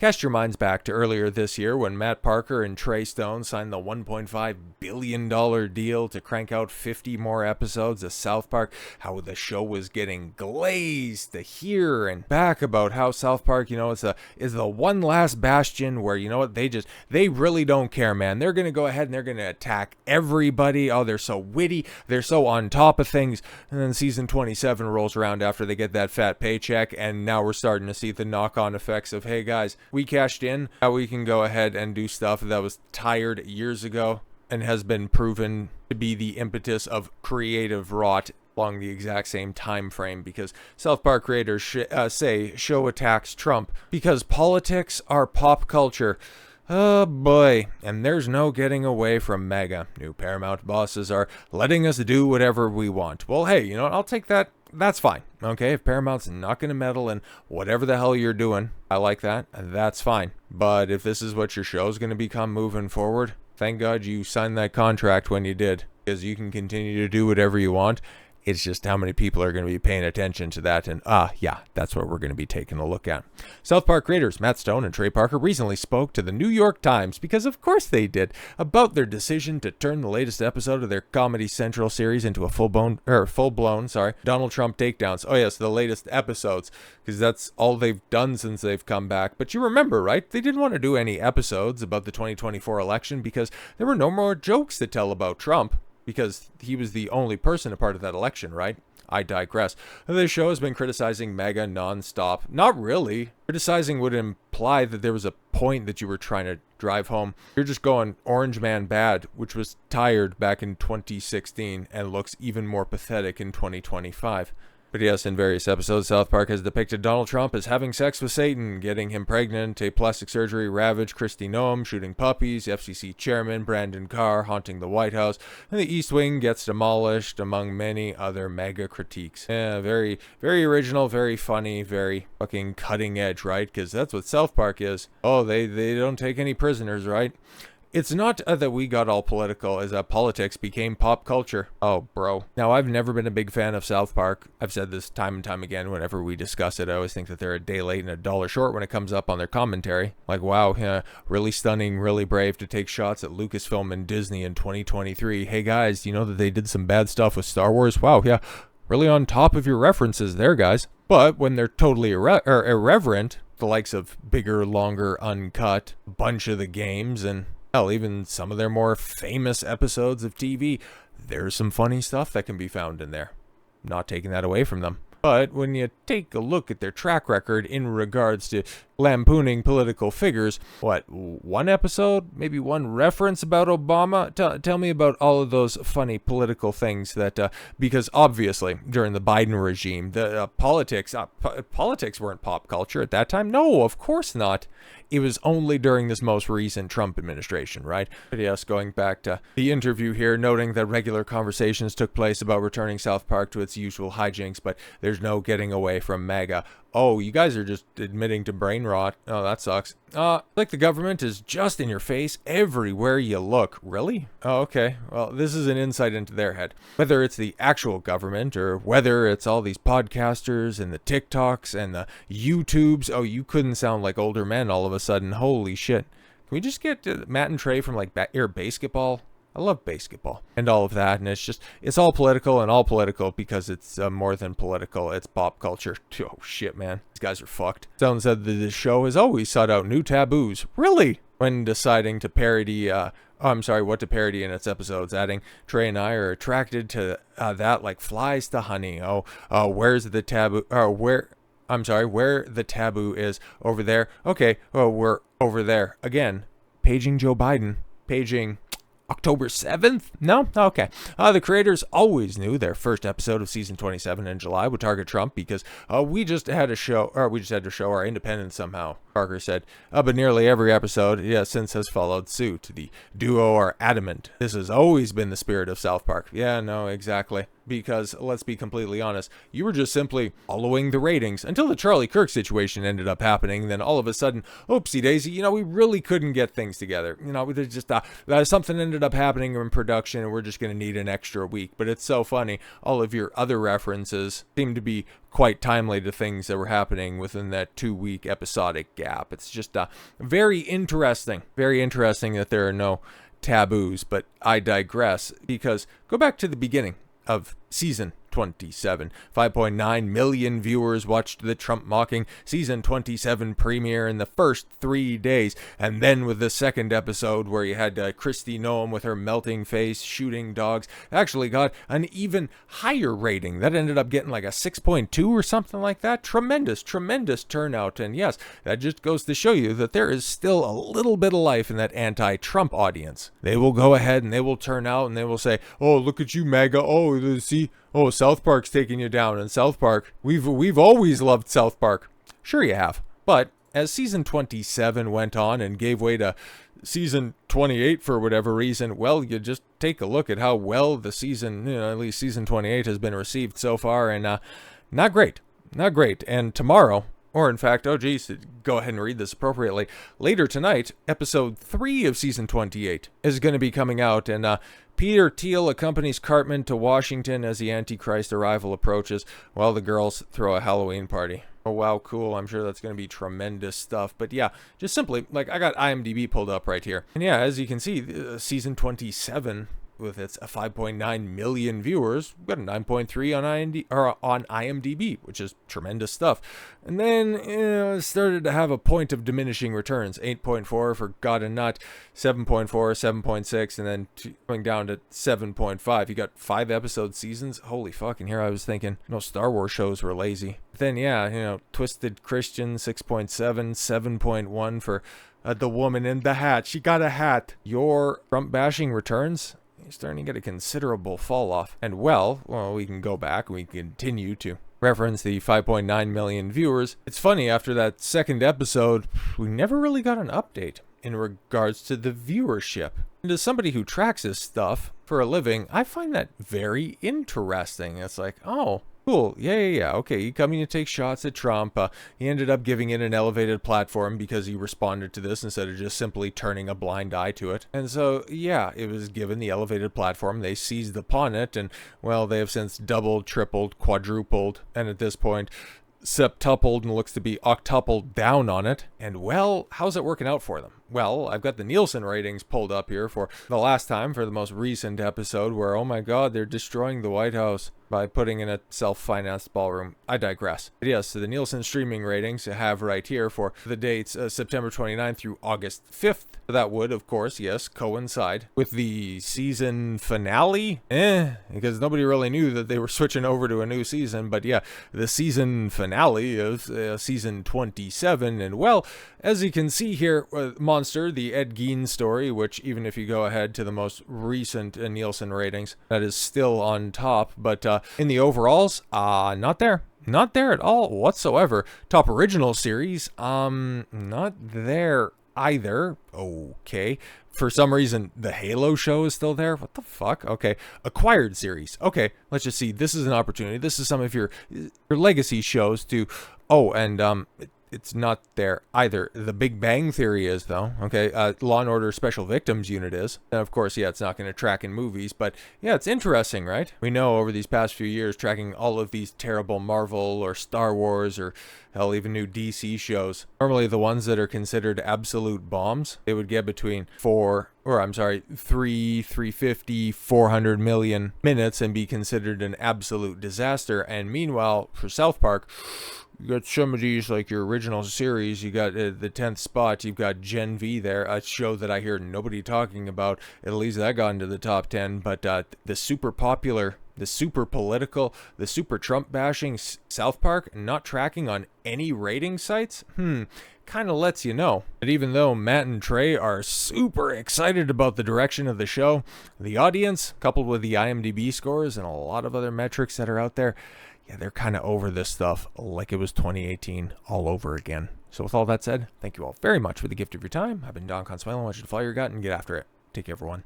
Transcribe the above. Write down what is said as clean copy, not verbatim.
Cast your minds back to earlier this year when Matt Parker and Trey Stone signed the $1.5 billion deal to crank out 50 more episodes of South Park, how the show was getting glazed to here and back about how South Park, is the one last bastion where, they really don't care, man. They're going to go ahead and they're going to attack everybody. Oh, they're so witty. They're so on top of things. And then season 27 rolls around after they get that fat paycheck, and now we're starting to see the knock-on effects of, hey guys, we cashed in, how we can go ahead and do stuff that was tired years ago and has been proven to be the impetus of creative rot along the exact same time frame, because South Park creators say show attacks Trump because politics are pop culture. Oh boy, and there's no getting away from MAGA. New Paramount bosses are letting us do whatever we want. Well, hey, I'll take that. That's fine. Okay, if Paramount's not going to meddle in whatever the hell you're doing, I like that. That's fine. But if this is what your show's going to become moving forward, thank God you signed that contract when you did, because you can continue to do whatever you want. It's just how many people are going to be paying attention to that, and that's what we're going to be taking a look at. South Park creators Matt Stone and Trey Parker recently spoke to the New York Times, because of course they did, about their decision to turn the latest episode of their Comedy Central series into a full-blown Donald Trump takedowns. Oh yes, the latest episodes, because that's all they've done since they've come back. But you remember, right? They didn't want to do any episodes about the 2024 election because there were no more jokes to tell about Trump, because he was the only person a part of that election, right? I digress. This show has been criticizing MAGA nonstop. Not really. Criticizing would imply that there was a point that you were trying to drive home. You're just going Orange Man bad, which was tired back in 2016 and looks even more pathetic in 2025. But yes, in various episodes, South Park has depicted Donald Trump as having sex with Satan, getting him pregnant, a plastic surgery ravaged Kristi Noem, shooting puppies, FCC chairman Brandon Carr haunting the White House, and the East Wing gets demolished, among many other mega critiques. Yeah, very, very original, very funny, very fucking cutting edge, right? Because that's what South Park is. Oh, they don't take any prisoners, right? It's not that we got all political, as politics became pop culture. Oh, bro. Now, I've never been a big fan of South Park. I've said this time and time again whenever we discuss it. I always think that they're a day late and a dollar short when it comes up on their commentary. Like, wow, really stunning, really brave to take shots at Lucasfilm and Disney in 2023. Hey, guys, you know that they did some bad stuff with Star Wars? Wow, yeah, really on top of your references there, guys. But when they're totally irreverent, the likes of Bigger, Longer, Uncut, bunch of the games, and hell, even some of their more famous episodes of TV, there's some funny stuff that can be found in there. Not taking that away from them. But when you take a look at their track record in regards to lampooning political figures, one episode, maybe one reference about Obama? Tell me about all of those funny political things that, because obviously during the Biden regime, the politics weren't pop culture at that time. No, of course not. It was only during this most recent Trump administration, right? But yes, going back to the interview here, noting that regular conversations took place about returning South Park to its usual hijinks, but there's no getting away from MAGA. Oh, you guys are just admitting to brain rot. Oh, that sucks. Like the government is just in your face everywhere you look. Really? Oh, okay. Well, this is an insight into their head. Whether it's the actual government or whether it's all these podcasters and the TikToks and the YouTubes. Oh, you couldn't sound like older men all of a sudden. Holy shit. Can we just get Matt and Trey from like Air Basketball? I love basketball and all of that, and it's all political because it's more than political. It's pop culture. Oh shit, man, these guys are fucked. Someone said that the show has always sought out new taboos. Really? When deciding to parody, what to parody in its episodes, adding Trey and I are attracted to that like flies to honey. Where's the taboo? Where the taboo is over there. Okay, we're over there again. Paging Joe Biden. Paging October 7th? No? Okay. The creators always knew their first episode of season 27 in July would target Trump because we just had to show our independence somehow, Parker said. But nearly every episode, since has followed suit. The duo are adamant. This has always been the spirit of South Park. Yeah, no, exactly. because let's be completely honest, you were just simply following the ratings until the Charlie Kirk situation ended up happening. Then all of a sudden, oopsie daisy, we really couldn't get things together. There's just something ended up happening in production and we're just going to need an extra week. But it's so funny. All of your other references seem to be quite timely to things that were happening within that 2-week episodic gap. It's just very interesting that there are no taboos, but I digress, because go back to the beginning of season 27. 5.9 million viewers watched the Trump mocking season 27 premiere in the first 3 days. And then with the second episode where you had Kristi Noem with her melting face shooting dogs, actually got an even higher rating. That ended up getting like a 6.2 or something like that. Tremendous turnout. And yes, that just goes to show you that there is still a little bit of life in that anti-Trump audience. They will go ahead and they will turn out and they will say, oh, look at you, MAGA. Oh, see, oh, South Park's taking you down. And South Park, we've always loved South Park. Sure you have. But as season 27 went on and gave way to season 28 for whatever reason, well, you just take a look at how well the season, at least season 28 has been received so far, and not great. And tomorrow, or in fact, oh geez, go ahead and read this appropriately. Later tonight, episode 3 of season 28 is going to be coming out, and Peter Thiel accompanies Cartman to Washington as the Antichrist arrival approaches while the girls throw a Halloween party. Oh wow, cool. I'm sure that's going to be tremendous stuff. But yeah, just simply, I got IMDb pulled up right here. And yeah, as you can see, season 27, with its 5.9 million viewers, we got a 9.3 on IMDb, which is tremendous stuff. And then it started to have a point of diminishing returns. 8.4 for God and Nut, 7.4, 7.6, and then going down to 7.5. You got 5 episode seasons. Holy fuck! And here I was thinking, no Star Wars shows were lazy. Then yeah, Twisted Christian, 6.7, 7.1 for The Woman in the Hat. She got a hat. Your Trump bashing returns, you're starting to get a considerable fall off. And well, we can go back. We continue to reference the 5.9 million viewers. It's funny, after that second episode, we never really got an update in regards to the viewership. And as somebody who tracks this stuff for a living, I find that very interesting. It's like, oh, cool. Yeah. Okay, he coming to take shots at Trump. He ended up giving it an elevated platform because he responded to this instead of just simply turning a blind eye to it. And so, yeah, it was given the elevated platform. They seized upon it, and, well, they have since doubled, tripled, quadrupled, and at this point, septupled and looks to be octupled down on it. And, well, how's it working out for them? Well, I've got the Nielsen ratings pulled up here for the last time, for the most recent episode, where, oh my god, they're destroying the White House by putting in a self-financed ballroom. I digress. But yes, so the Nielsen streaming ratings I have right here for the dates September 29th through August 5th. That would, of course, yes, coincide with the season finale. Because nobody really knew that they were switching over to a new season. But yeah, the season finale of season 27. And well, as you can see here, Monster, the Ed Gein story, which even if you go ahead to the most recent Nielsen ratings, that is still on top. But in the overalls, not there. Not there at all whatsoever. Top original series, not there either. Okay. For some reason, the Halo show is still there. What the fuck? Okay. Acquired series. Okay. Let's just see. This is an opportunity. This is some of your legacy shows to... Oh, and it's not there either. The Big Bang Theory is, though. Okay, Law & Order Special Victims Unit is. And of course, yeah, it's not going to track in movies, but yeah, it's interesting, right? We know over these past few years, tracking all of these terrible Marvel or Star Wars or, hell, even new DC shows. Normally, the ones that are considered absolute bombs, they would get between 350, 400 million minutes and be considered an absolute disaster. And meanwhile, for South Park, you got some of these, like your original series, you got the 10th spot, you've got Gen V there, a show that I hear nobody talking about. At least that got into the top 10, but the super popular, the super political, the super Trump bashing South Park not tracking on any rating sites? Kind of lets you know that even though Matt and Trey are super excited about the direction of the show, the audience, coupled with the IMDb scores and a lot of other metrics that are out there, yeah, they're kind of over this stuff like it was 2018 all over again. So with all that said, thank you all very much for the gift of your time. I've been Don Consuelo. I want you to follow your gut and get after it. Take care, everyone.